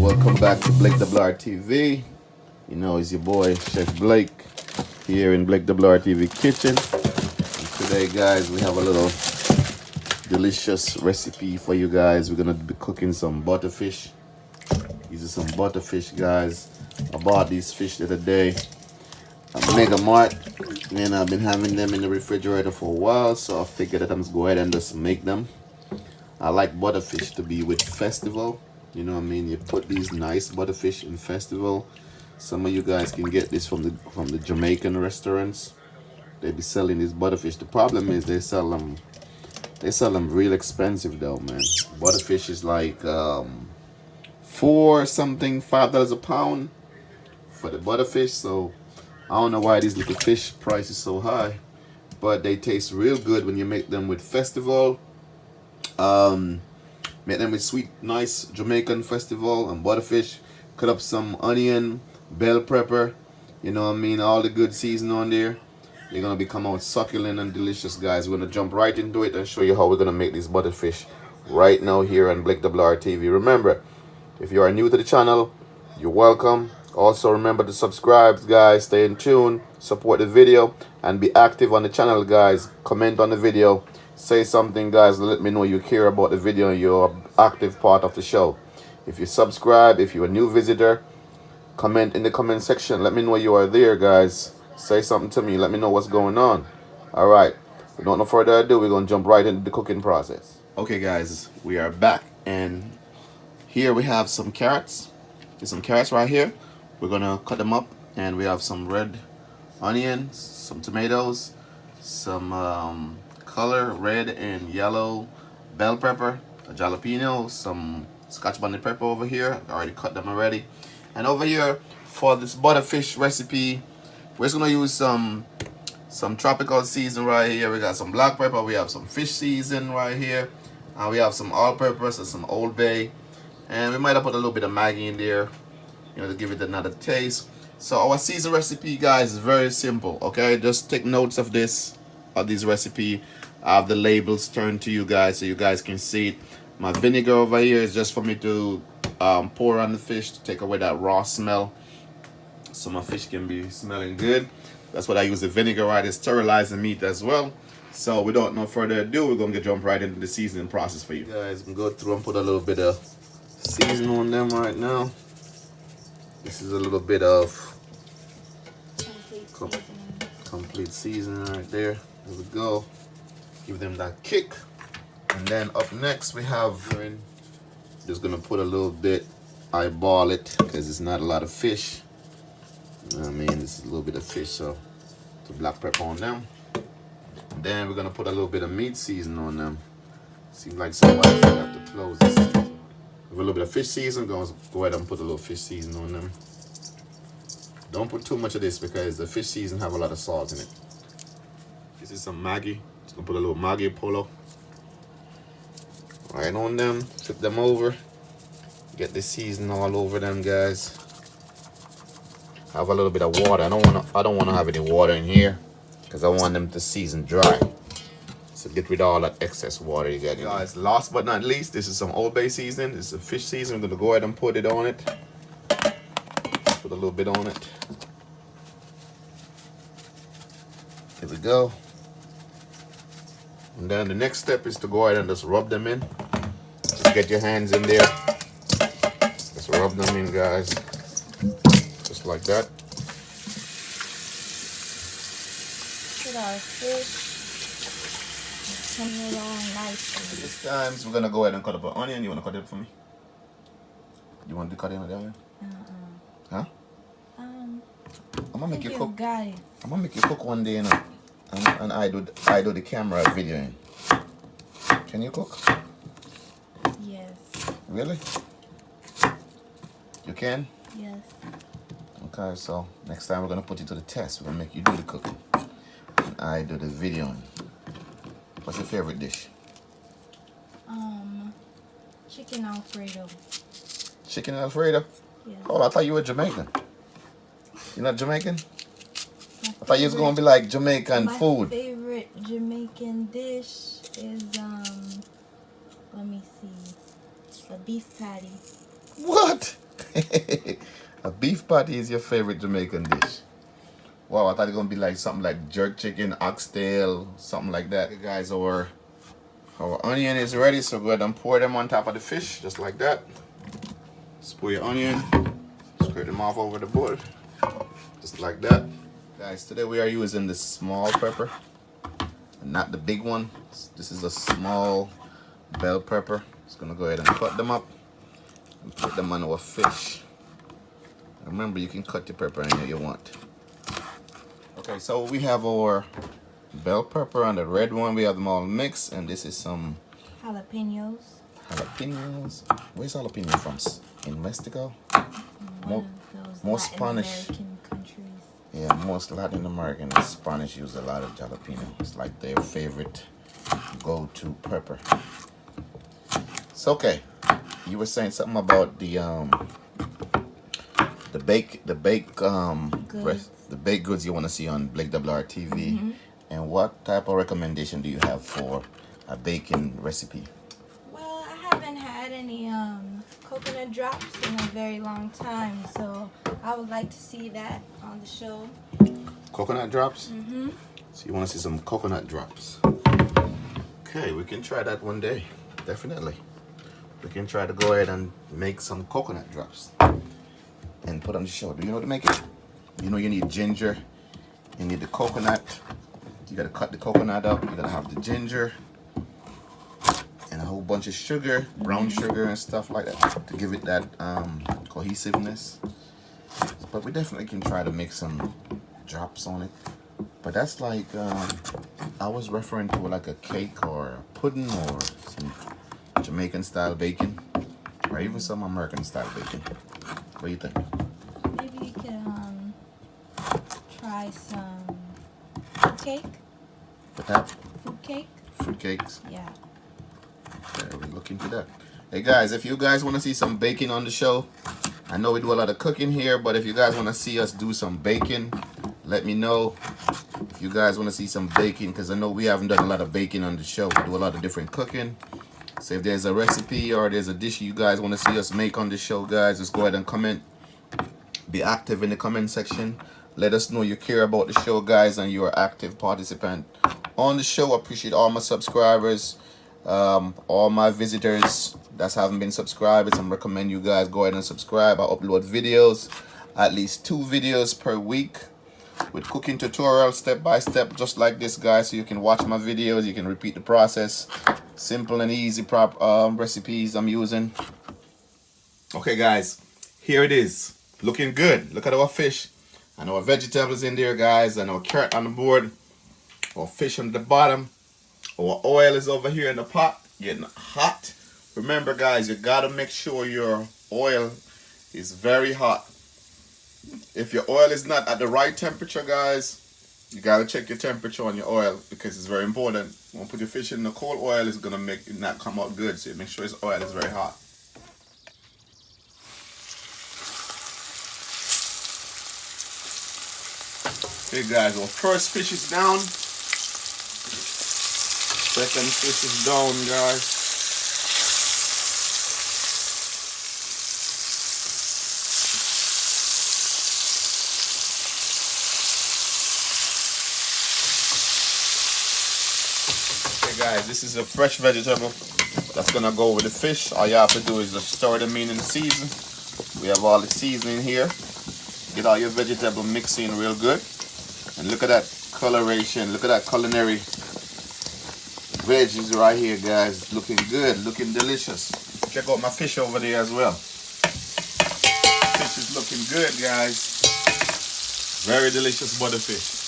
welcome back to Blake WR TV. You know, it's your boy Chef Blake here in Blake WR TV kitchen. And today, guys, we have a little delicious recipe for you guys. We're gonna be cooking some butterfish. These are some butterfish, guys. I bought these fish the other day at Mega Mart, and I've been having them in the refrigerator for a while, so I figured that I'm just go ahead and just make them. I like butterfish to be with festival. You know what I mean? You put these nice butterfish in festival. Some of you guys can get this from the Jamaican restaurants. They be selling these butterfish. The problem is they sell them real expensive though, man. Butterfish is like $5 a pound for the butterfish. So I don't know why these little fish price is so high, but they taste real good when you make them with festival. Make them with sweet, nice Jamaican festival and butterfish. Cut up some onion, bell pepper, you know what I mean, all the good seasoning on there. They're gonna become out succulent and delicious, guys. We're gonna jump right into it and show you how we're gonna make these butterfish right now here on Blake WR TV. Remember, if you are new to the channel, you're welcome. Also remember to subscribe, guys. Stay in tune, support the video, and be active on the channel, guys. Comment on the video. Say something, guys, let me know you care about the video and you're an active part of the show. If you subscribe, if you're a new visitor, comment in the comment section. Let me know you are there, guys. Say something to me. Let me know what's going on. All right. Without no further ado, we're going to jump right into the cooking process. Okay, guys, we are back. And here we have some carrots. There's some carrots right here. We're going to cut them up. And we have some red onions, some tomatoes, some color red and yellow bell pepper, a jalapeno, some scotch bonnet pepper over here. I already cut them already. And over here for this butterfish recipe, we're just gonna use some tropical season right here. We got some black pepper, we have some fish season right here, and we have some all-purpose and some Old Bay, and we might have put a little bit of Maggi in there, you know, to give it another taste. So our season recipe, guys, is very simple. Okay, just take notes of this recipe. I have the labels turned to you guys so you guys can see it. My vinegar over here is just for me to pour on the fish to take away that raw smell, so my fish can be smelling good. That's what I use the vinegar, right? It's sterilizing meat as well. So without no further ado, we're gonna jump right into the seasoning process for you guys. I'm gonna go through and put a little bit of seasoning on them right now. This is a little bit of complete seasoning right there. There we go. Give them that kick. And then up next we have, just gonna put a little bit, eyeball it because it's not a lot of fish. You know what I mean, this is a little bit of fish, so the black pepper on them. And then we're gonna put a little bit of meat seasoning on them. Seems like somebody's gonna have to close this. With a little bit of fish seasoning, go ahead and put a little fish seasoning on them. Don't put too much of this because the fish seasoning have a lot of salt in it. This is some Maggi. Just gonna put a little Maggi Polo right on them. Flip them over. Get the seasoning all over them, guys. Have a little bit of water. I don't wanna have any water in here because I want them to season dry. So get rid of all that excess water you got. Guys, last but not least, this is some Old Bay seasoning. This is a fish seasoning. I'm gonna go ahead and put it on it. Put a little bit on it. Here we go. And then the next step is to go ahead and just rub them in. Just get your hands in there. Just rub them in, guys. Just like that. Put our fish. Turn it on nicely. This time, we're gonna go ahead and cut up an onion. You wanna cut it for me? You want to cut it on the onion? Huh? I'm gonna make you cook. Got it. I'm gonna make you cook one day, you know. And I do the camera videoing. Can you cook? Yes. Really? You can? Yes. Okay, so next time we're gonna put you to the test. We're gonna make you do the cooking. And I do the videoing. What's your favorite dish? Chicken Alfredo. Chicken Alfredo? Yes. Oh, I thought you were Jamaican. You're not Jamaican? I thought you was gonna be like Jamaican food. My favorite Jamaican dish is let me see, a beef patty. What? A beef patty is your favorite Jamaican dish. Wow, I thought it was gonna be like something like jerk chicken, oxtail, something like that. Okay, guys, our onion is ready, so go ahead and pour them on top of the fish, just like that. Just pour your onion, scrape them off over the board, just like that. Guys, today we are using the small pepper, not the big one. This is a small bell pepper. Just gonna go ahead and cut them up and put them on our fish. Remember, you can cut the pepper any you want. Okay, so we have our bell pepper and the red one. We have them all mixed, and this is some Jalapenos. jalapenos. Where's jalapeno from? In Mexico? One of those Most Latin Spanish. American countries. Yeah, most Latin American and Spanish use a lot of jalapeno. It's like their favorite go-to pepper. So okay, you were saying something about the Goods. the baked goods you want to see on Blake WR TV. And what type of recommendation do you have for a bacon recipe? Well, I haven't had any coconut drops in a very long time, so I would like to see that on the show. Coconut drops? Mm-hmm. So you want to see some coconut drops? Okay, we can try that one day. Definitely. We can try to go ahead and make some coconut drops and put on the show. Do you know how to make it? You know you need ginger, you need the coconut. You gotta cut the coconut up. You gotta have the ginger and a whole bunch of sugar, brown sugar and stuff like that to give it that cohesiveness. But we definitely can try to make some drops on it. But that's like I was referring to like a cake or a pudding or some Jamaican style bacon or even some American style bacon. What do you think? Maybe you can try some fruit cake. What that? Fruit cake? Fruit cakes. Yeah. Yeah, we look into that. Hey guys, if you guys want to see some bacon on the show, I know we do a lot of cooking here, but if you guys want to see us do some bacon, let me know. If you guys want to see some bacon, because I know we haven't done a lot of bacon on the show. We do a lot of different cooking. So if there's a recipe or there's a dish you guys want to see us make on the show, guys, just go ahead and comment. Be active in the comment section. Let us know you care about the show, guys, and you're an active participant on the show. I appreciate all my subscribers, all my visitors that haven't been subscribers. I recommend you guys go ahead and subscribe. I upload videos, at least 2 videos per week with cooking tutorials step by step, just like this, guys, so you can watch my videos. You can repeat the process. Simple and easy recipes I'm using. Okay, guys, here it is, looking good. Look at our fish and our vegetables in there, guys, and our carrot on the board, our fish on the bottom. Our oil is over here in the pot getting hot. Remember, guys, you gotta make sure your oil is very hot. If your oil is not at the right temperature, guys, you gotta check your temperature on your oil, because it's very important. When you put your fish in the cold oil, it's gonna make it not come out good. So you make sure his oil is very hot. Okay, guys, our first fish is down. Second fish is down, guys. Guys, this is a fresh vegetable that's gonna go with the fish. All you have to do is just stir them in the season. We have all the seasoning here. Get all your vegetable mixed in real good. And look at that coloration. Look at that culinary veggies right here, guys. Looking good, looking delicious. Check out my fish over there as well. Fish is looking good, guys. Very delicious butterfish.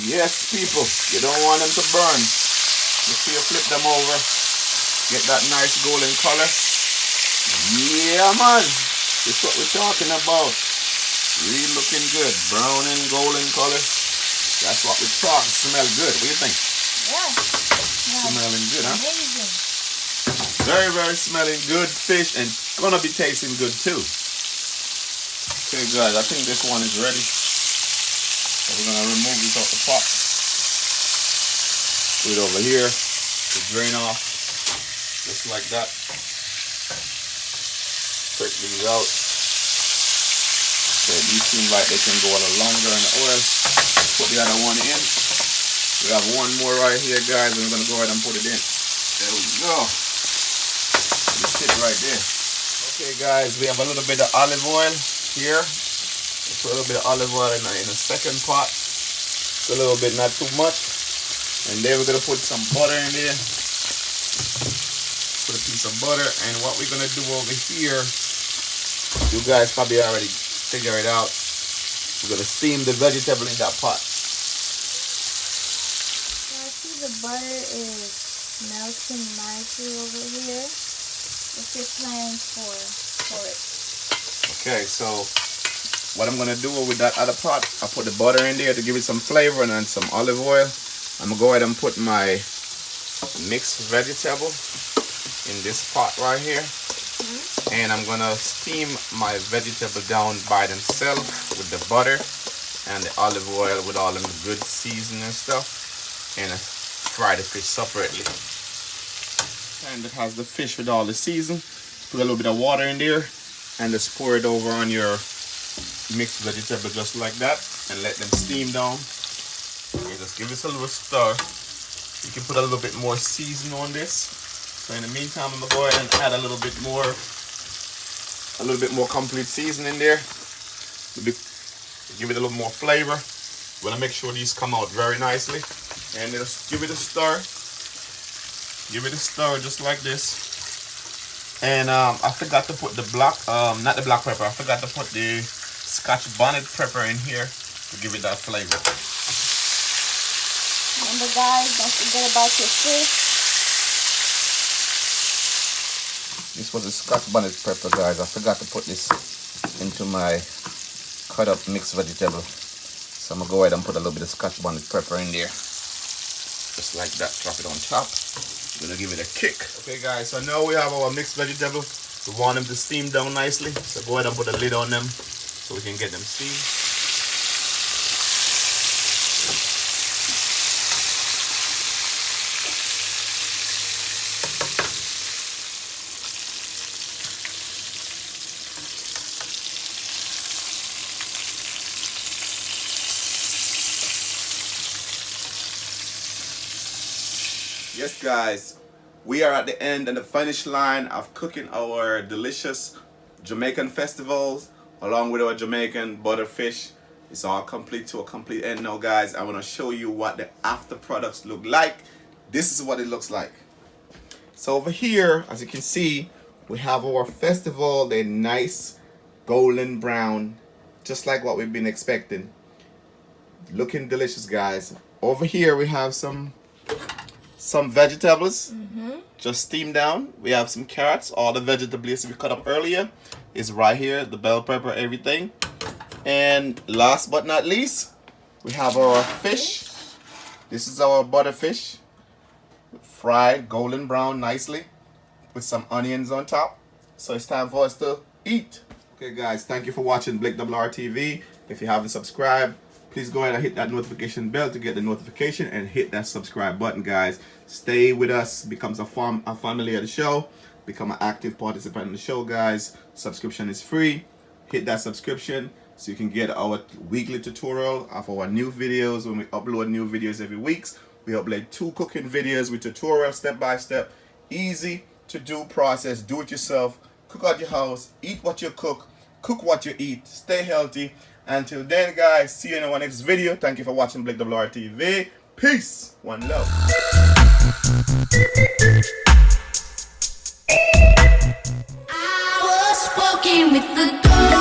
Yes, people, you don't want them to burn. Make sure you flip them over. Get that nice golden color. Yeah, man. That's what we're talking about. Really looking good. Brown and golden color. That's what we're talking. Smell good. What do you think? Yeah. Smelling good, huh? Amazing. Very, very smelling good fish, and gonna be tasting good too. Okay, guys, I think this one is ready. So we're gonna remove this off the pot. Put it over here to drain off, just like that. separate these out. So these seem like they can go a little longer in the oil. Put the other one in. We have one more right here, guys, and we're gonna go ahead and put it in. There we go. Just sit right there. Okay, guys, we have a little bit of olive oil here. Let's put a little bit of olive oil in the second pot. Just a little bit, not too much. And then we're gonna put some butter in there. Put a piece of butter, and what we're gonna do over here, you guys probably already figure it out. We're gonna steam the vegetable in that pot. I see the butter is melting nicely over here. What's your plans for it? Okay, so what I'm gonna do with that other pot, I put the butter in there to give it some flavor, and then some olive oil. I'm gonna go ahead and put my mixed vegetable in this pot right here. And I'm gonna steam my vegetable down by themselves with the butter and the olive oil with all them good seasoning and stuff, and fry the fish separately. And it has the fish with all the season. Put a little bit of water in there and just pour it over on your mixed vegetable just like that, and let them steam down. Okay, just give this a little stir. You can put a little bit more season on this. So in the meantime, I'm gonna go ahead and add a little bit more complete seasoning there. Give it a little more flavor. We wanna make sure these come out very nicely. And just give it a stir. Give it a stir just like this. And I forgot to put the not the black pepper. I forgot to put the Scotch bonnet pepper in here to give it that flavor. Remember, guys, don't forget about your fish. This was a Scotch bonnet pepper, guys. I forgot to put this into my cut up mixed vegetable. So I'm gonna go ahead and put a little bit of Scotch bonnet pepper in there. Just like that, drop it on top. I'm gonna give it a kick. Okay, guys, so now we have our mixed vegetable. We want them to steam down nicely. So go ahead and put a lid on them so we can get them steamed. Yes, guys, we are at the end and the finish line of cooking our delicious Jamaican festivals along with our Jamaican butterfish. It's all complete to a complete end now, guys. I want to show you what the after products look like. This is what it looks like. So over here, as you can see, we have our festival. They're nice golden brown, just like what we've been expecting. Looking delicious, guys. Over here we have some vegetables just steamed down. We have some carrots. All the vegetables we cut up earlier is right here, the bell pepper, everything. And last but not least, we have our fish. This is our butterfish, fried golden brown nicely with some onions on top. So it's time for us to eat. Okay, guys, thank you for watching Blake WR TV. If you haven't subscribed, please go ahead and hit that notification bell to get the notification, and hit that subscribe button, guys. Stay with us, becomes a family of the show, become an active participant in the show, guys. Subscription is free. Hit that subscription so you can get our weekly tutorial of our new videos. When we upload new videos every week, we upload 2 cooking videos with tutorial step by step, easy to do process, do it yourself, cook out your house, eat what you cook what you eat, stay healthy. Until then, guys, see you in our next video. Thank you for watching Blake WR TV. Peace. One love. I was walking with the girl.